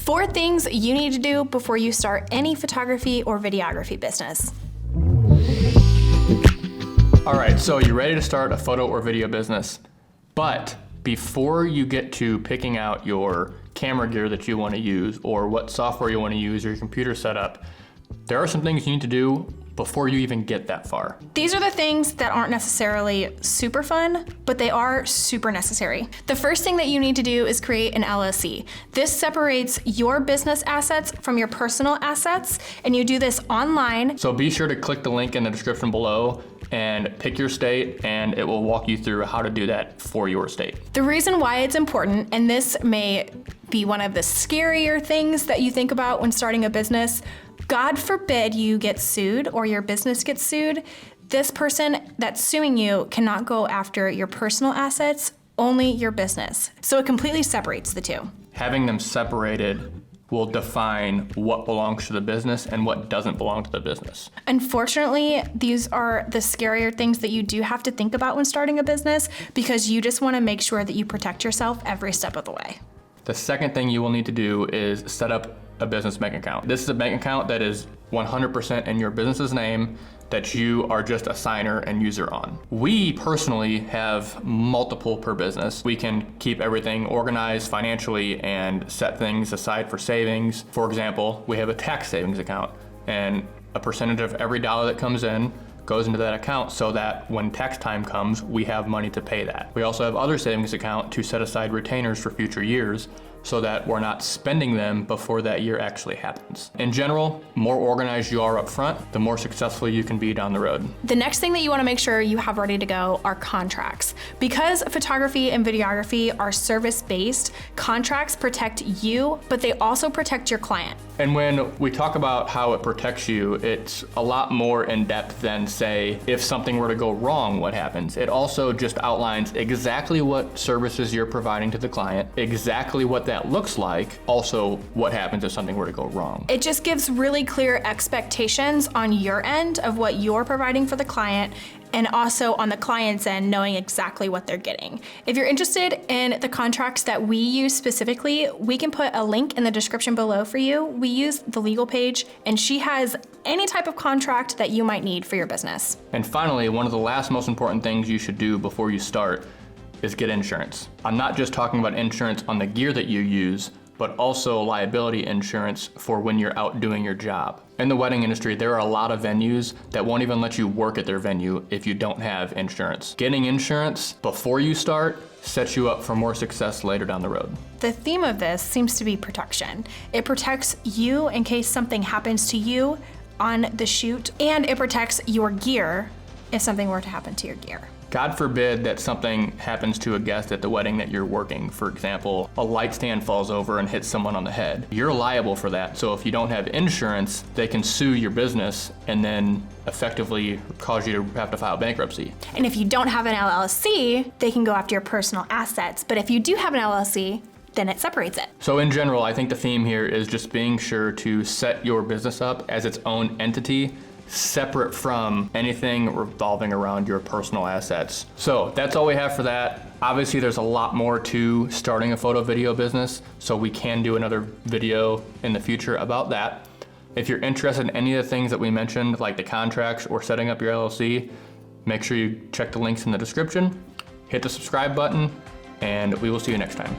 4 things you need to do before you start any photography or videography business. All right, so you're ready to start a photo or video business, but before you get to picking out your camera gear that you want to use or what software you want to use or your computer setup, there are some things you need to do before you even get that far. These are the things that aren't necessarily super fun, but they are super necessary. The first thing that you need to do is create an LLC. This separates your business assets from your personal assets, and you do this online. So be sure to click the link in the description below and pick your state, and it will walk you through how to do that for your state. The reason why it's important, and this may be one of the scarier things that you think about when starting a business, God forbid you get sued or your business gets sued, this person that's suing you cannot go after your personal assets, only your business. So it completely separates the two. Having them separated will define what belongs to the business and what doesn't belong to the business. Unfortunately, these are the scarier things that you do have to think about when starting a business because you just want to make sure that you protect yourself every step of the way. The second thing you will need to do is set up a business bank account. This is a bank account that is 100% in your business's name that you are just a signer and user on. We personally have multiple per business. We can keep everything organized financially and set things aside for savings. For example, we have a tax savings account, and a percentage of every dollar that comes in goes into that account so that when tax time comes, we have money to pay that. We also have other savings account to set aside retainers for future years so that we're not spending them before that year actually happens. In general, more organized you are up front, the more successful you can be down the road. The next thing that you want to make sure you have ready to go are contracts. Because photography and videography are service-based, contracts protect you, but they also protect your client. And when we talk about how it protects you, it's a lot more in depth than, say, if something were to go wrong, what happens? It also just outlines exactly what services you're providing to the client, exactly what that looks like, also what happens if something were to go wrong. It just gives really clear expectations on your end of what you're providing for the client, and also on the client's end, knowing exactly what they're getting. If you're interested in the contracts that we use specifically, we can put a link in the description below for you. We use the legal Paige, and she has any type of contract that you might need for your business. And finally, one of the last most important things you should do before you start is get insurance. I'm not just talking about insurance on the gear that you use, but also liability insurance for when you're out doing your job. In the wedding industry, there are a lot of venues that won't even let you work at their venue if you don't have insurance. Getting insurance before you start sets you up for more success later down the road. The theme of this seems to be protection. It protects you in case something happens to you on the shoot, and it protects your gear if something were to happen to your gear. God forbid that something happens to a guest at the wedding that you're working. For example, a light stand falls over and hits someone on the head. You're liable for that. So if you don't have insurance, they can sue your business and then effectively cause you to have to file bankruptcy. And if you don't have an LLC, they can go after your personal assets. But if you do have an LLC, then it separates it. So in general, I think the theme here is just being sure to set your business up as its own entity, separate from anything revolving around your personal assets. So that's all we have for that. Obviously, there's a lot more to starting a photo video business, so we can do another video in the future about that. If you're interested in any of the things that we mentioned, like the contracts or setting up your LLC, make sure you check the links in the description, hit the subscribe button, and we will see you next time.